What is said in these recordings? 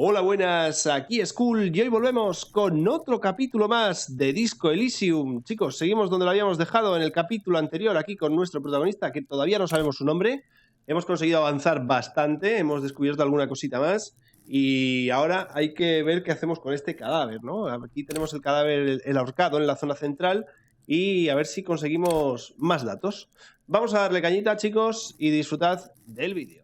Hola, buenas, aquí es Cool y hoy volvemos con otro capítulo más de Disco Elysium. Chicos, seguimos donde lo habíamos dejado en el capítulo anterior, aquí con nuestro protagonista, que todavía no sabemos su nombre. Hemos conseguido avanzar bastante, hemos descubierto alguna cosita más y ahora hay que ver qué hacemos con este cadáver, ¿no? Aquí tenemos el cadáver, el ahorcado en la zona central y a ver si conseguimos más datos. Vamos a darle cañita, chicos, y disfrutad del vídeo.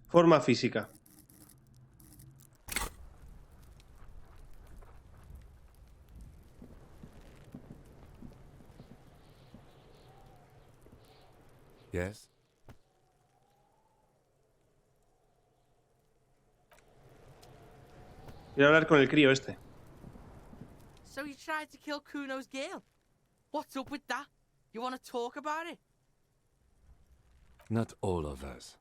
Forma física. Yes? Quiero hablar con el crío este. So you tried to kill Kuno's girl? What's up with that? You want to talk about it? Not all of us.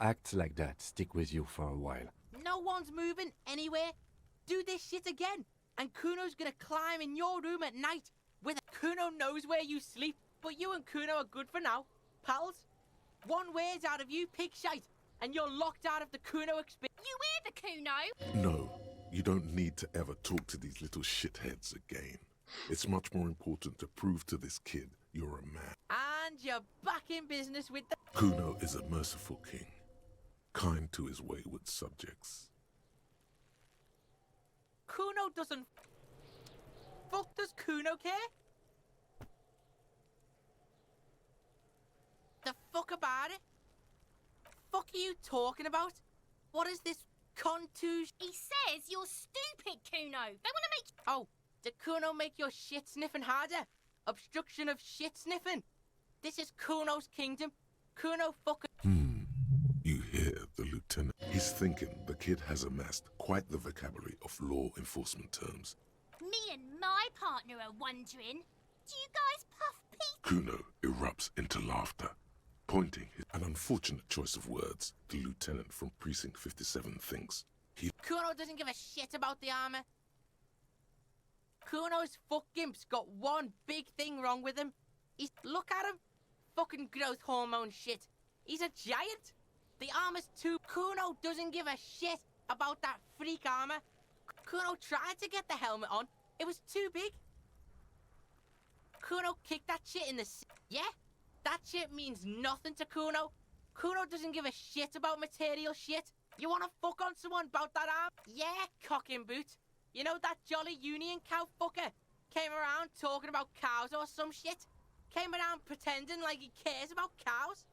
Acts like that stick with you for a while. No one's moving anywhere. Do this shit again, and Kuno's gonna climb in your room at night. Kuno knows where you sleep, but you and Kuno are good for now, pals. One word out of you, pig shite, and you're locked out of the Kuno experience. You hear the Kuno? No, you don't need to ever talk to these little shitheads again. It's much more important to prove to this kid you're a man. And you're back in business with the... Kuno is a merciful king, kind to his wayward subjects. Kuno doesn't... Fuck does Kuno care? The fuck about it? Fuck are you talking about? What is this contusion? He says you're stupid, Kuno. They want to make... Oh, did Kuno make your shit sniffing harder? Obstruction of shit sniffing? This is Kuno's kingdom. Kuno fucking... You hear the lieutenant? He's thinking the kid has amassed quite the vocabulary of law enforcement terms. Me and my partner are wondering, do you guys puff pee? Kuno erupts into laughter, pointing an unfortunate choice of words the lieutenant from Precinct 57 thinks. Kuno doesn't give a shit about the armor. Kuno's fuck gimp's got one big thing wrong with him. Look at him. Fucking growth hormone shit. He's a giant. The armor's too... Kuno doesn't give a shit about that freak armor. Kuno tried to get the helmet on. It was too big. Kuno kicked that shit in the... Yeah? That shit means nothing to Kuno. Kuno doesn't give a shit about material shit. You wanna fuck on someone about that arm? Yeah, cock and boot. You know that jolly union cow fucker? Came around talking about cows or some shit? Came around pretending like he cares about cows?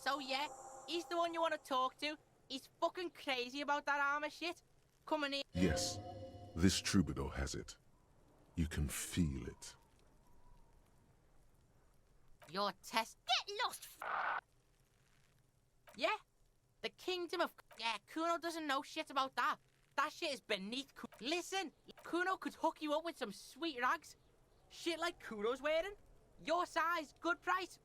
So yeah, he's the one you want to talk to. He's fucking crazy about that armor shit. Coming in. Yes, this troubadour has it. You can feel it. Your test. Get lost. Yeah, the kingdom of... Yeah, Kuno doesn't know shit about that. That shit is beneath Listen, Kuno could hook you up with some sweet rags. Shit like Kuno's wearing. Your size, good price.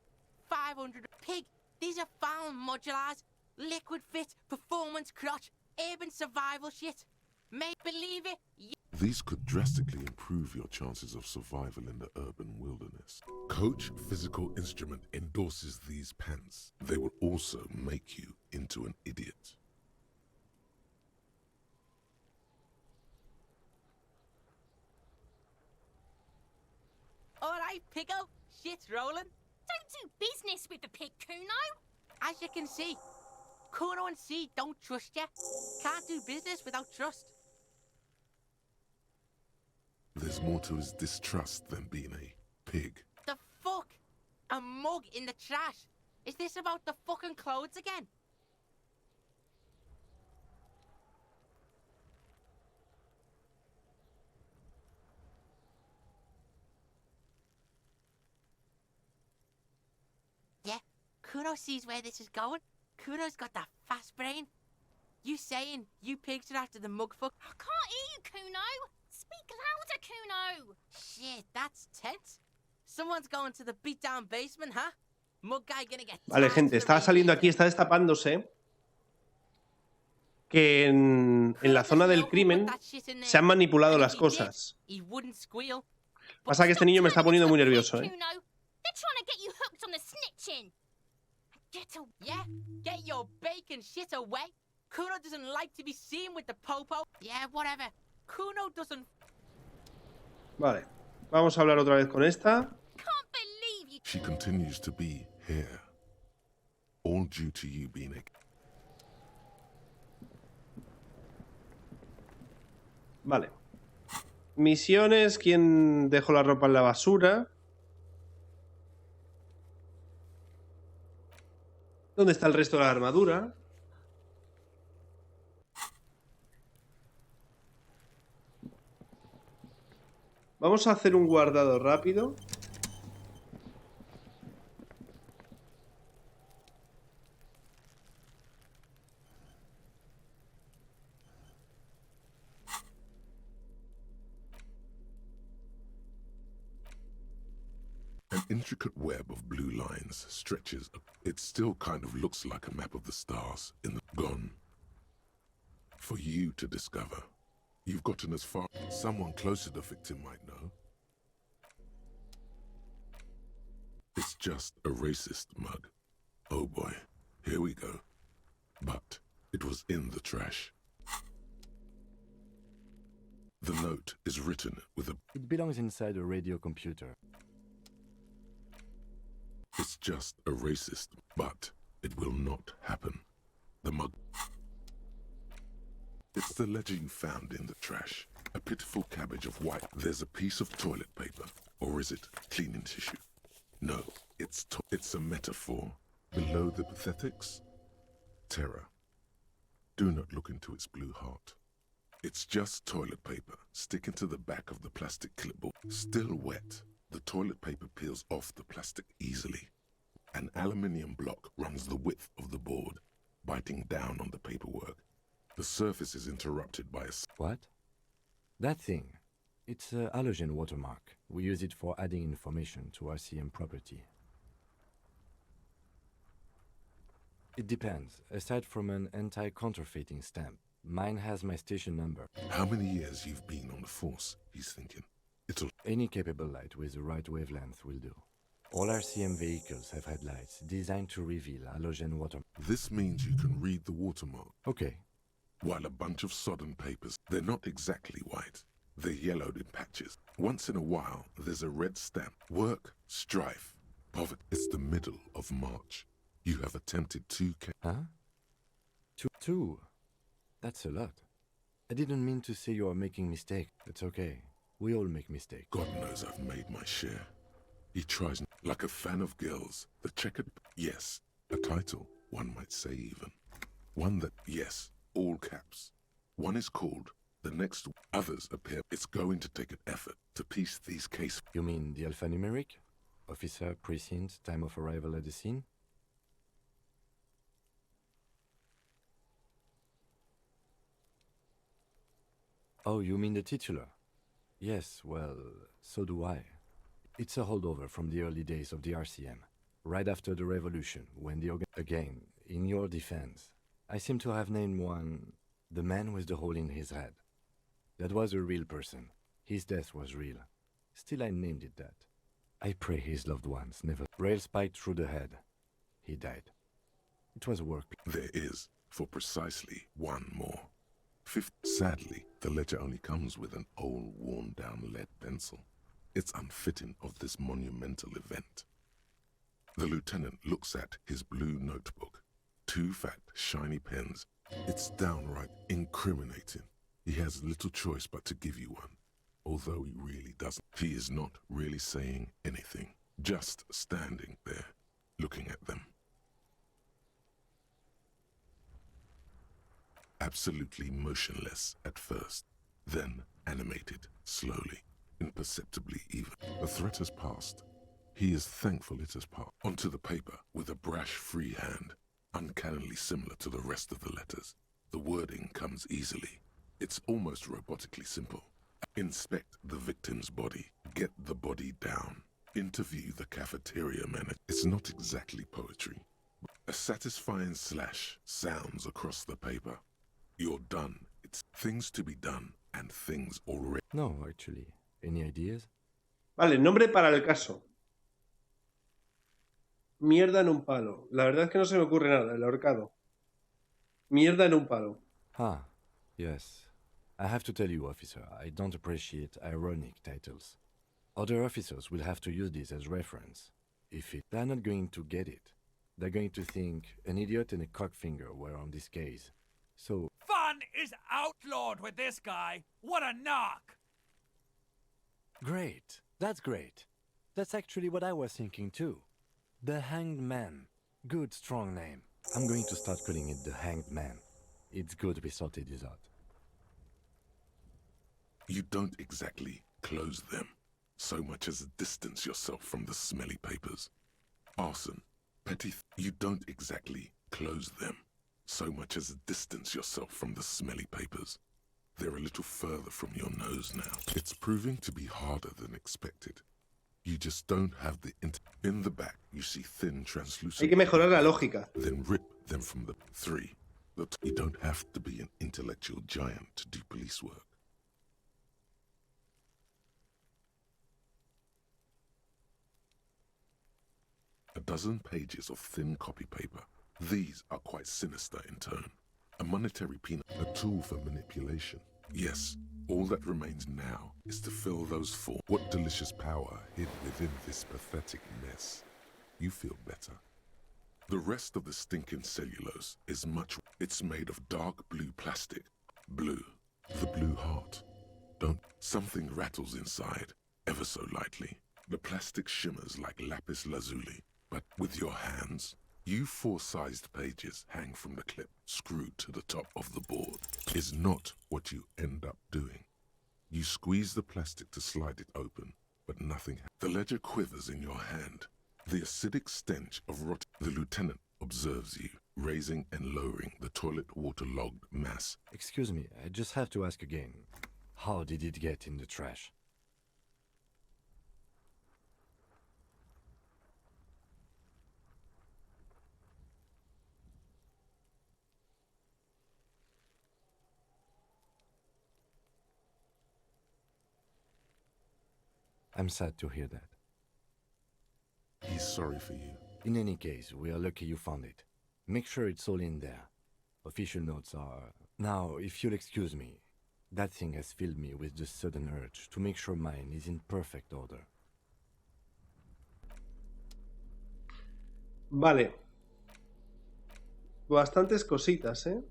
500. Pig, these are found modulars. Liquid fit, performance crotch, urban survival shit. May believe it. These could drastically improve your chances of survival in the urban wilderness. Coach Physical Instrument endorses these pants. They will also make you into an idiot. Alright, Piggo, shit's rolling. Don't do business with the pig, Kuno. As you can see, Kuno and C don't trust you. Can't do business without trust. There's more to his distrust than being a pig. The fuck? A mug in the trash? Is this about the fucking clothes again? Yeah, Kuno sees where this is going. Kuno's got that fast brain. You saying you pigs are after the mug fuck? I can't hear you, Kuno. Speak louder, Kuno. Shit, that's tense. Someone's going to the beatdown basement, huh? Mug guy gonna get... Vale, gente, está saliendo aquí, está destapándose. que en la zona del crimen se han manipulado las cosas. Pasa que este niño me está poniendo muy nervioso, ¿eh? They're trying to get you hooked on the snitching. Yeah, get your bacon shit away. Kuno doesn't like to be seen with the popo. Yeah, whatever. Kuno doesn't. Vale, vamos a hablar otra vez con esta. Can't believe you. She continues to be here. All due to you being a... Vale. Misiones, ¿quién dejó la ropa en la basura? ¿Dónde está el resto de la armadura? Vamos a hacer un guardado rápido. An intricate web of blue lines stretches. It still kind of looks like a map of the stars in the gone. For you to discover. You've gotten as far. Someone close to the victim might know. It's just a racist mug. Oh boy, here we go. But it was in the trash. The note is written with a... It belongs inside a radio computer. It's just a racist, but it will not happen. The mug... It's the ledger you found in the trash. A pitiful cabbage of white. There's a piece of toilet paper. Or is it cleaning tissue? No, it's a metaphor. Below the pathetics? Terror. Do not look into its blue heart. It's just toilet paper sticking to the back of the plastic clipboard. Still wet. The toilet paper peels off the plastic easily. An aluminium block runs the width of the board, biting down on the paperwork. The surface is interrupted by a... What? That thing. It's a halogen watermark. We use it for adding information to RCM property. It depends. Aside from an anti-counterfeiting stamp, mine has my station number. How many years you've been on the force, he's thinking. It'll... Any capable light with the right wavelength will do. All RCM vehicles have headlights designed to reveal halogen watermark. This means you can read the watermark. Okay. While a bunch of sodden papers, they're not exactly white. They're yellowed in patches. Once in a while, there's a red stamp. Work, strife, poverty. It's the middle of March. You have attempted 2 Huh? Two? That's a lot. I didn't mean to say you are making mistakes. It's okay. We all make mistakes. God knows I've made my share. He tries like a fan of girls. The checkered... Yes. A title, one might say even. One that, yes, all caps. One is called, the next others appear. It's going to take an effort to piece these cases. You mean the alphanumeric? Officer, precinct, time of arrival at the scene? Oh, you mean the titular? Yes, well, so do I. It's a holdover from the early days of the RCM, right after the revolution, when the again, in your defense, I seem to have named one the man with the hole in his head. That was a real person. His death was real. Still, I named it that. I pray his loved ones never... Rail spiked through the head. He died. It was a work... There is, for precisely one more. Sadly, the ledger only comes with an old, worn-down lead pencil. It's unfitting of this monumental event. The lieutenant looks at his blue notebook. 2 fat, shiny pens. It's downright incriminating. He has little choice but to give you one. Although he really doesn't. He is not really saying anything. Just standing there, looking at them. Absolutely motionless at first, then animated, slowly, imperceptibly even. The threat has passed. He is thankful it has passed. Onto the paper, with a brash, free hand, uncannily similar to the rest of the letters. The wording comes easily. It's almost robotically simple. Inspect the victim's body. Get the body down. Interview the cafeteria manager. It's not exactly poetry. A satisfying slash sounds across the paper. You're done. It's things to be done and things already. No, actually. Any ideas? Vale, nombre para el caso. Mierda en un palo. La verdad es que no se me ocurre nada, el ahorcado. Mierda en un palo. Ah, yes. I have to tell you, officer, I don't appreciate ironic titles. Other officers will have to use this as reference. They're not going to get it. They're going to think an idiot and a cockfinger were on this case. So, Fun is outlawed with this guy. What a knock! great. That's great. That's actually what I was thinking too. The Hanged Man. Good, strong name. I'm going to start calling it the Hanged Man. It's good we sorted this out. You don't exactly close them, so much as distance yourself from the smelly papers. Arson, you don't exactly close them, so much as distance yourself from the smelly papers. They're a little further from your nose now. It's proving to be harder than expected. You just don't have the in the back, you see thin, translucent. Hay que mejorar la lógica. Then rip them from the 3. You don't have to be an intellectual giant to do police work. A dozen pages of thin copy paper. These are quite sinister in tone. A monetary peanut, a tool for manipulation. Yes, all that remains now is to fill those four. What delicious power hid within this pathetic mess. You feel better. The rest of the stinking cellulose is it's made of dark blue plastic. Blue. The blue heart. Something rattles inside, ever so lightly. The plastic shimmers like lapis lazuli. But with your hands, you 4-sized pages hang from the clip screwed to the top of the board. Is not what you end up doing. You squeeze the plastic to slide it open, but nothing. The ledger quivers in your hand. The acidic stench of rot. The lieutenant observes you, raising and lowering the toilet waterlogged mass. Excuse me, I just have to ask again. How did it get in the trash? I'm sad to hear that. He's sorry for you. In any case, we are lucky you found it. Make sure it's all in there. Official notes are... Now, if you'll excuse me, that thing has filled me with the sudden urge to make sure mine is in perfect order. Vale. Bastantes cositas, ¿eh?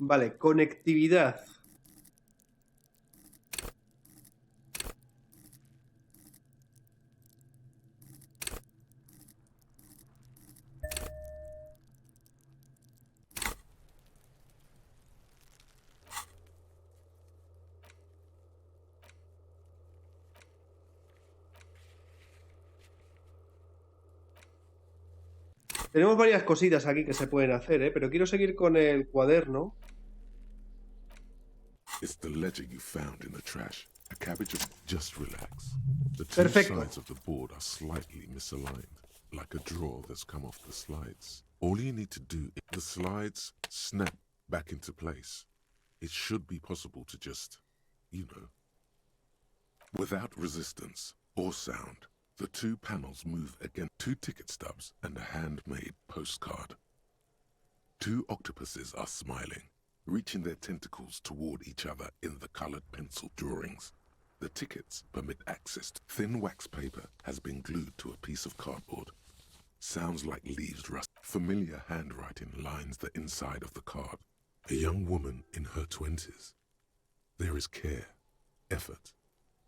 Vale, conectividad. Tenemos varias cositas aquí que se pueden hacer, ¿eh? Pero quiero seguir con el cuaderno. It's the ledger you found in the trash. A cabbage of... Just relax. The two Perfecto. sides of the board are slightly misaligned, like a drawer that's come off the slides. All you need to do is the slides snap back into place. It should be possible to just, you know. Without resistance or sound, the two panels move against 2 ticket stubs and a handmade postcard. 2 octopuses are smiling, reaching their tentacles toward each other in the colored pencil drawings. The tickets permit access to thin wax paper has been glued to a piece of cardboard. Sounds like leaves rust. Familiar handwriting lines the inside of the card. A young woman in her 20s. There is care, effort,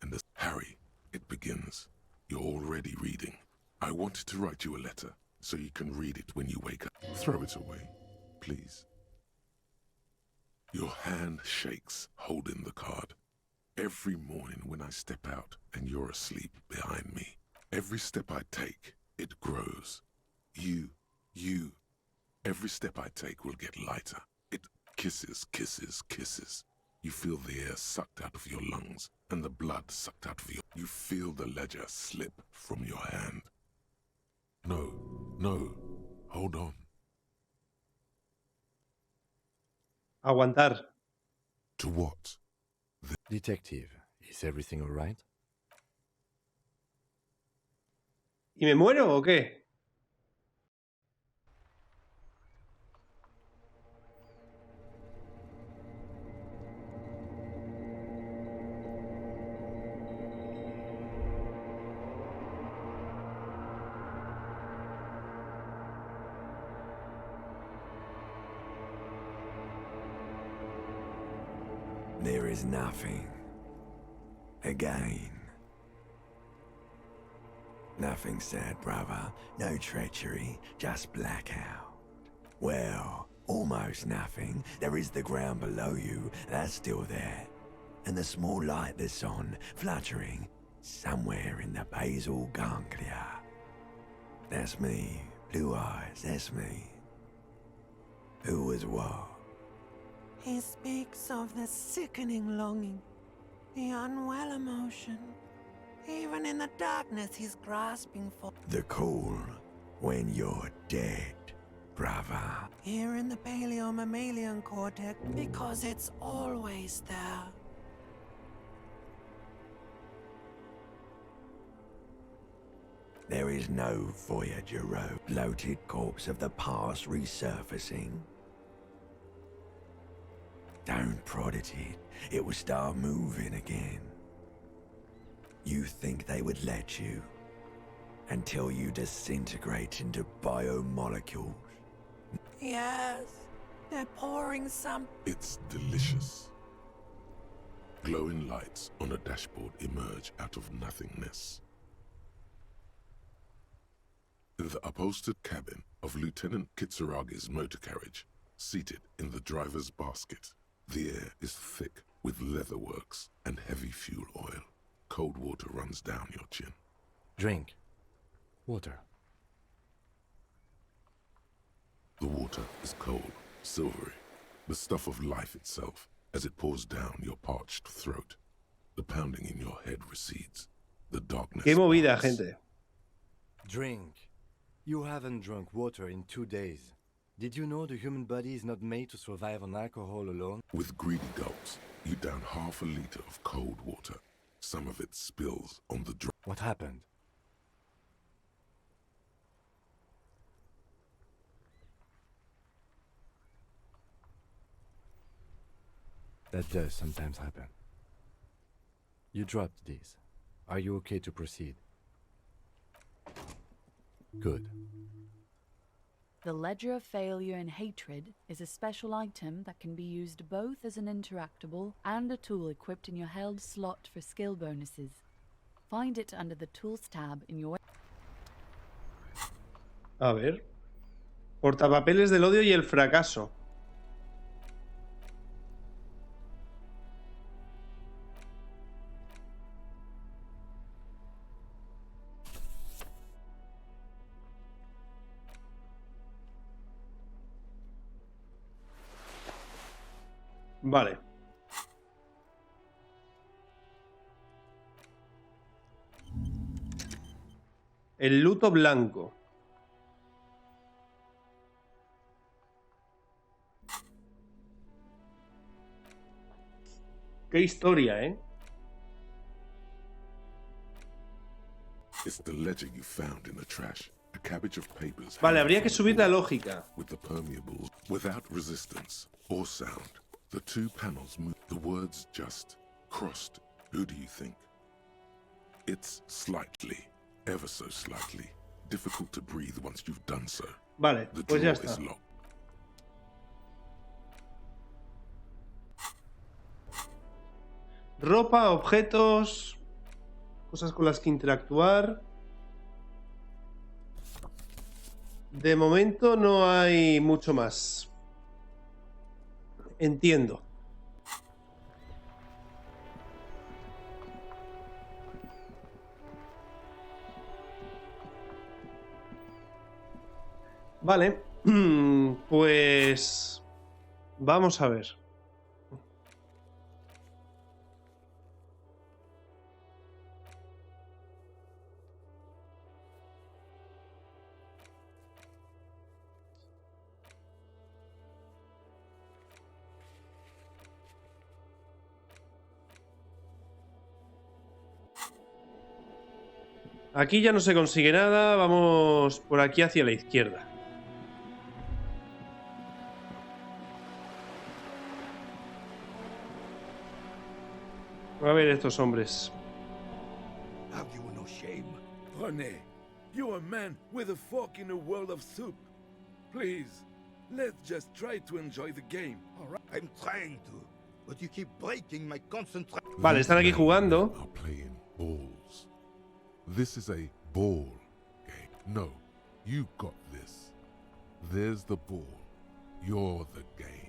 and as Harry, it begins. You're already reading. I wanted to write you a letter so you can read it when you wake up. Throw it away, please. Your hand shakes, holding the card. Every morning when I step out and you're asleep behind me, every step I take, it grows. You. Every step I take will get lighter. It kisses. You feel the air sucked out of your lungs and the blood sucked out of you. You feel the ledger slip from your hand. No, hold on. Aguantar. To what? Detective, is everything all right? ¿Y me muero o qué? There is nothing. Again. Nothing sad, brother. No treachery, just blackout. Well, almost nothing. There is the ground below you, that's still there. And the small light that's on, fluttering, somewhere in the basal ganglia. That's me. Blue eyes, that's me. Who was what? He speaks of the sickening longing, the unwell emotion. Even in the darkness he's grasping for. The call when you're dead, brother. Here in the paleo-mammalian cortex, because it's always there. There is no Voyager road. Bloated corpse of the past resurfacing. Don't prod at it. It will start moving again. You think they would let you until you disintegrate into biomolecules. Yes, they're pouring some. It's delicious. Glowing lights on a dashboard emerge out of nothingness. In the upholstered cabin of Lieutenant Kitsuragi's motor carriage, seated in the driver's basket, the air is thick with leatherworks and heavy fuel oil. Cold water runs down your chin. Drink. Water. The water is cold, silvery, the stuff of life itself as it pours down your parched throat. The pounding in your head recedes. The darkness. Qué movida, parts. gente. Drink. You haven't drunk water in 2 days. Did you know the human body is not made to survive on alcohol alone? With greedy gulps, you down half a liter of cold water. Some of it spills on the What happened? That does sometimes happen. You dropped these. Are you okay to proceed? Good. The Ledger of Failure and Hatred is a special item that can be used both as an interactable and a tool equipped in your held slot for skill bonuses. Find it under the Tools tab in your... A ver. Portapapeles del odio y el fracaso. Vale. El luto blanco. Qué historia, ¿eh? It's the ledger you found in the trash. A cabbage of papers. Vale, hanging habría que from subir the la wall lógica. With the permeables, without resistance or sound. The two panels move. The words just crossed. Who do you think? It's slightly, ever so slightly, difficult to breathe once you've done so. Vale, The pues drawer ya is está. locked. Ropa, objetos, cosas con las que interactuar. De momento no hay mucho más. Entiendo. Vale, pues vamos a ver. Aquí ya no se consigue nada, vamos por aquí hacia la izquierda. A ver estos hombres. Have you no shame? René, you're a man with a fork in a world of soup. Please, let's just try to enjoy the game, alright? I'm trying to, but you keep breaking my concentration. Vale, están aquí jugando. Are playing balls. This is a ball game. No, you got this. There's the ball. You're the game.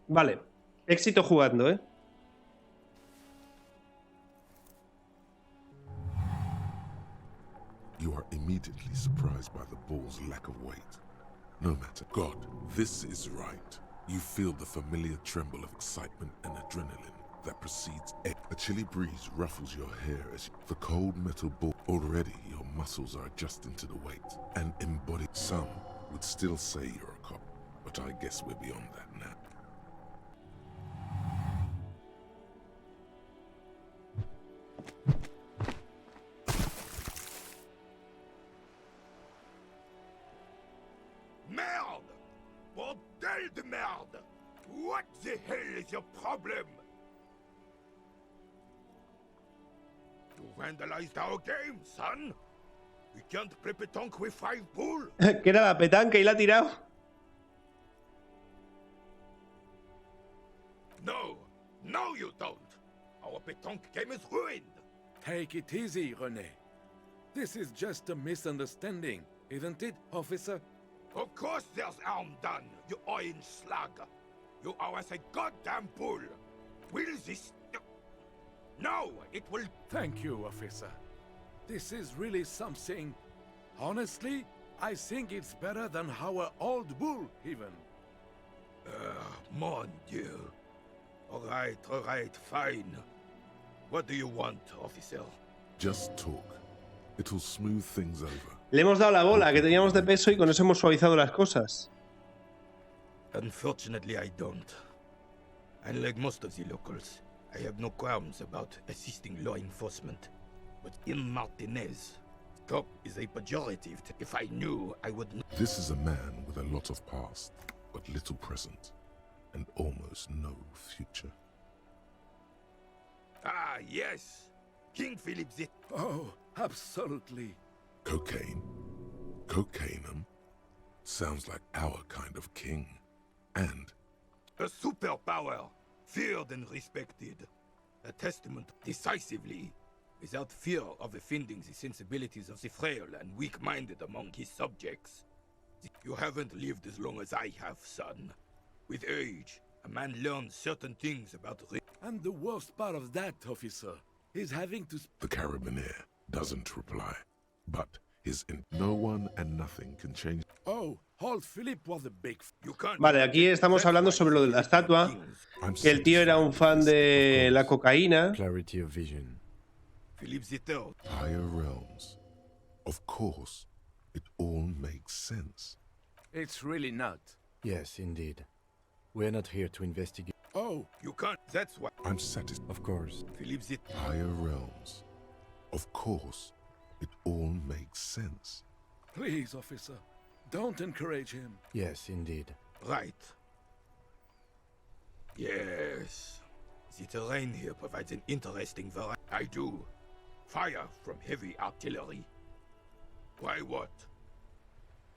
Vale, éxito jugando, ¿eh? You are immediately surprised by the ball's lack of weight. No matter. God, this is right. You feel the familiar tremble of excitement and adrenaline that precedes it. A chilly breeze ruffles your hair as the cold metal ball. Already, your muscles are adjusting to the weight and embody. Some would still say you're a cop, but I guess we're beyond that now. Merde! Bordel de merde! What the hell is your problem? You vandalized our game, son! We can't play petanque with 5 bull! Que era la petanca y la ha tirado. No! No, you don't! Our petanque game is ruined! Take it easy, René. This is just a misunderstanding, isn't it, officer? Of course there's harm done, you orange slug! You are as a goddamn bull! Will this... No! It will... Thank you, officer. This is really something. Honestly, I think it's better than our old bull, even. Mon Dieu. Alright, fine. What do you want, officer? Just talk. It'll smooth things over. Le hemos dado la bola que teníamos de peso y con eso hemos suavizado las cosas. Unfortunately, I don't. Unlike most of the locals, I have no qualms about assisting law enforcement. But in Martinez, cop is a pejorative. If I knew, I would... This is a man with a lot of past, but little present, and almost no future. Ah, yes! King Philip the... Oh, absolutely. Cocaine. Cocainum. Sounds like our kind of king. And A superpower, feared and respected. A testament decisively, without fear of offending the sensibilities of the frail and weak-minded among his subjects. You haven't lived as long as I have, son. With age, a man learns certain things about... And the worst part of that, officer, is having to... the carabinier doesn't reply. But no one and nothing can change. Oh, old Philip was a big... You can't... Vale, aquí estamos hablando sobre lo de la estatua. Que el tío era un fan de la cocaína. Clarity of vision. Philip the Third. Higher realms. Of course, it all makes sense. It's really not. Yes, indeed. We're not here to investigate. Oh, You can't... That's why... I'm satisfied. Of course. Philip the... Higher realms. Of course, it all makes sense. please, officer. Don't encourage him. Yes, indeed. Right. Yes. The terrain here provides an interesting variety. I do. Fire from heavy artillery. Why what?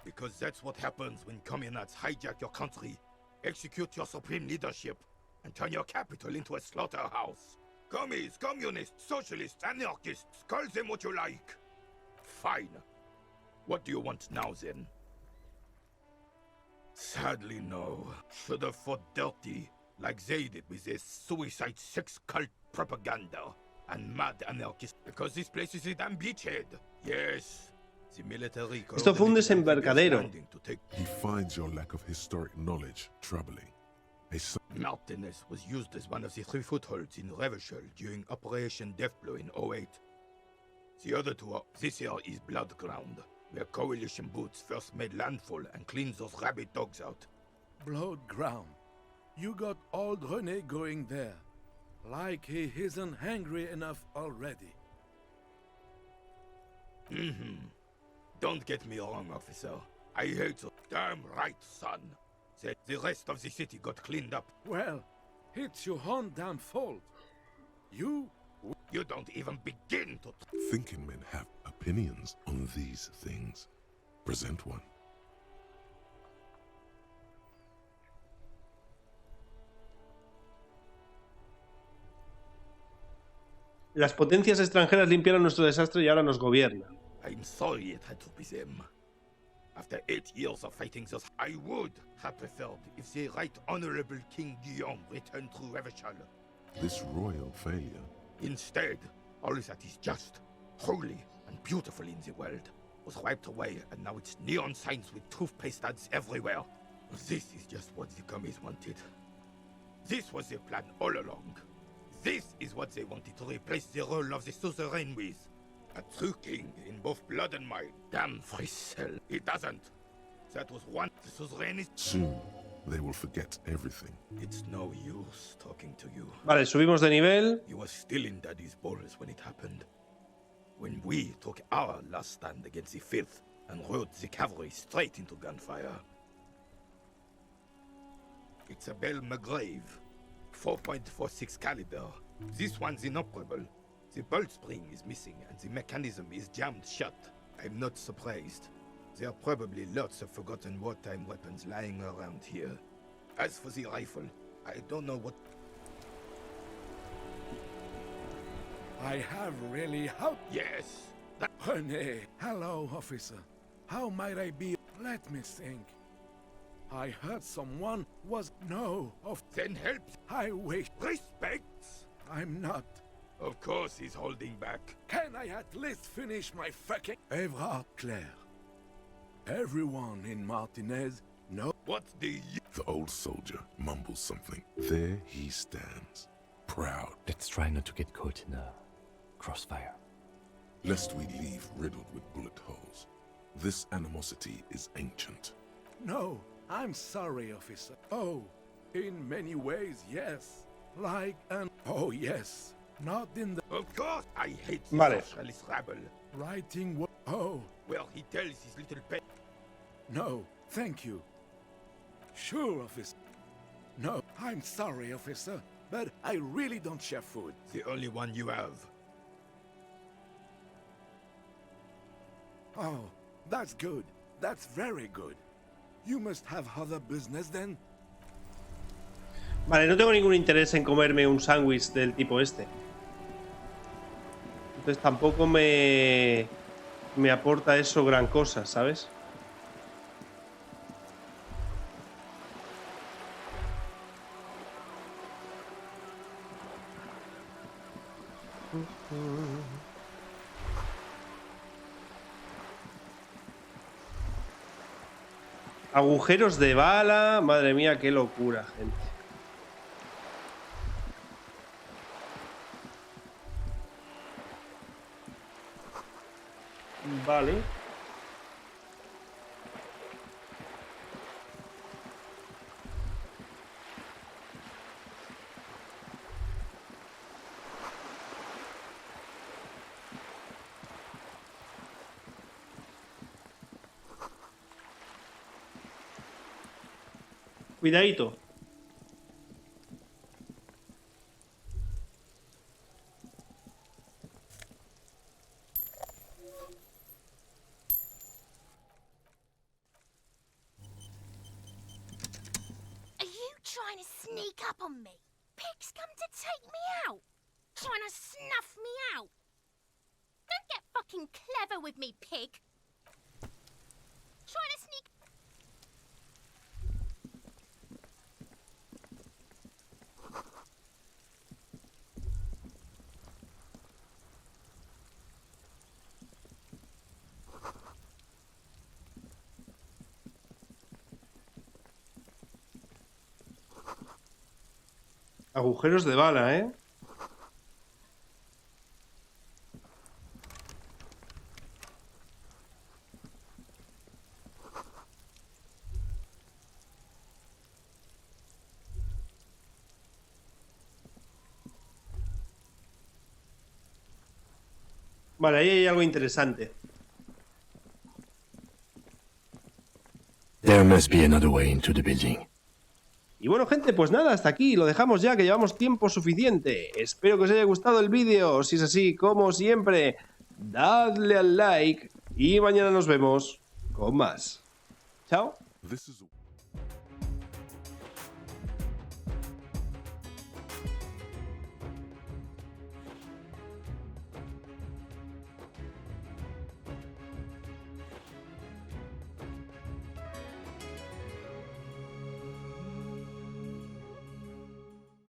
Because that's what happens when communists hijack your country, execute your supreme leadership, and turn your capital into a slaughterhouse. Commies, communists, socialists, anarchists, call them what you like. Fine. What do you want now, then? Sadly, no. Should have fought dirty, like they did with their suicide sex cult propaganda. and mad anarchists because this place is a damn beachhead. Yes. The military Esto fue un desembarcadero. He finds your lack of historic knowledge troubling. Martinez was used as one of the 3 footholds in Revachol during Operation Deathblow in 08. The other 2 are, this here is Blood Ground, where coalition boots first made landfall and cleaned those rabid dogs out. Blood Ground. You got old René going there. Like he isn't hungry enough already. Don't get me wrong, officer. I hate the damn right, son. The rest of the city got cleaned up. Well, it's your own damn fault. You don't even begin to... Thinking men have opinions on these things. Present one. Las potencias extranjeras limpiaron nuestro desastre y ahora nos gobiernan. I'm sorry it had to be them. After 8 years of fighting this, I would have preferred if the Right Honorable King Guillaume returned to Revachol. This royal failure. Instead, all that is just, holy, and beautiful in the world was wiped away, and now it's neon signs with toothpaste ads everywhere. This is just what the commies wanted. This was their plan all along. This is what they wanted to replace the role of the suzerain with. A true king in both blood and mind. Damn Frisell. It doesn't. That was one the suzerain is... Soon, they will forget everything. It's no use talking to you. Vale, subimos de nivel. You were still in Daddy's balls when it happened. When we took our last stand against the filth and rode the cavalry straight into gunfire. It's a Bell McGrave. 4.46 caliber. This one's inoperable. The bolt spring is missing and the mechanism is jammed shut. I'm not surprised. There are probably lots of forgotten wartime weapons lying around here. As for the rifle, I don't know what... I have really helped. Yes. René. Hello, officer. How might I be? Let me think. I heard someone was... No, of... Then help. I wish... Respects. I'm not... Of course he's holding back. Can I at least finish my fucking... Evrard Claire. Everyone in Martinez knows... What do you... The old soldier mumbles something. There he stands, proud. Let's try not to get caught in a crossfire. Lest we leave riddled with bullet holes. This animosity is ancient. No, I'm sorry, officer. Oh, in many ways, yes. Like an... Oh, yes. Not in the... Of course, I hate Vale. socialist rabble. Writing what? Oh. Well, he tells his little pet... No, thank you. Sure, officer. No, I'm sorry, officer, but I really don't share food. The only one you have. Oh, that's good. That's very good. You must have other business then? Vale, no tengo ningún interés en comerme un sándwich del tipo este. Entonces tampoco me aporta eso gran cosa, ¿sabes? Agujeros de bala. Madre mía, qué locura, gente. Vale. Cuidadito. Are you trying to sneak up on me? Pig's come to take me out. Trying to snuff me out. Don't get fucking clever with me, pig. Trying to sneak... Agujeros de bala, ¿eh? Vale, ahí hay algo interesante. There must be another way into the building. Y bueno, gente, pues nada, hasta aquí. Lo dejamos ya, que llevamos tiempo suficiente. Espero que os haya gustado el vídeo. Si es así, como siempre, dadle al like. Y mañana nos vemos con más. Chao. This is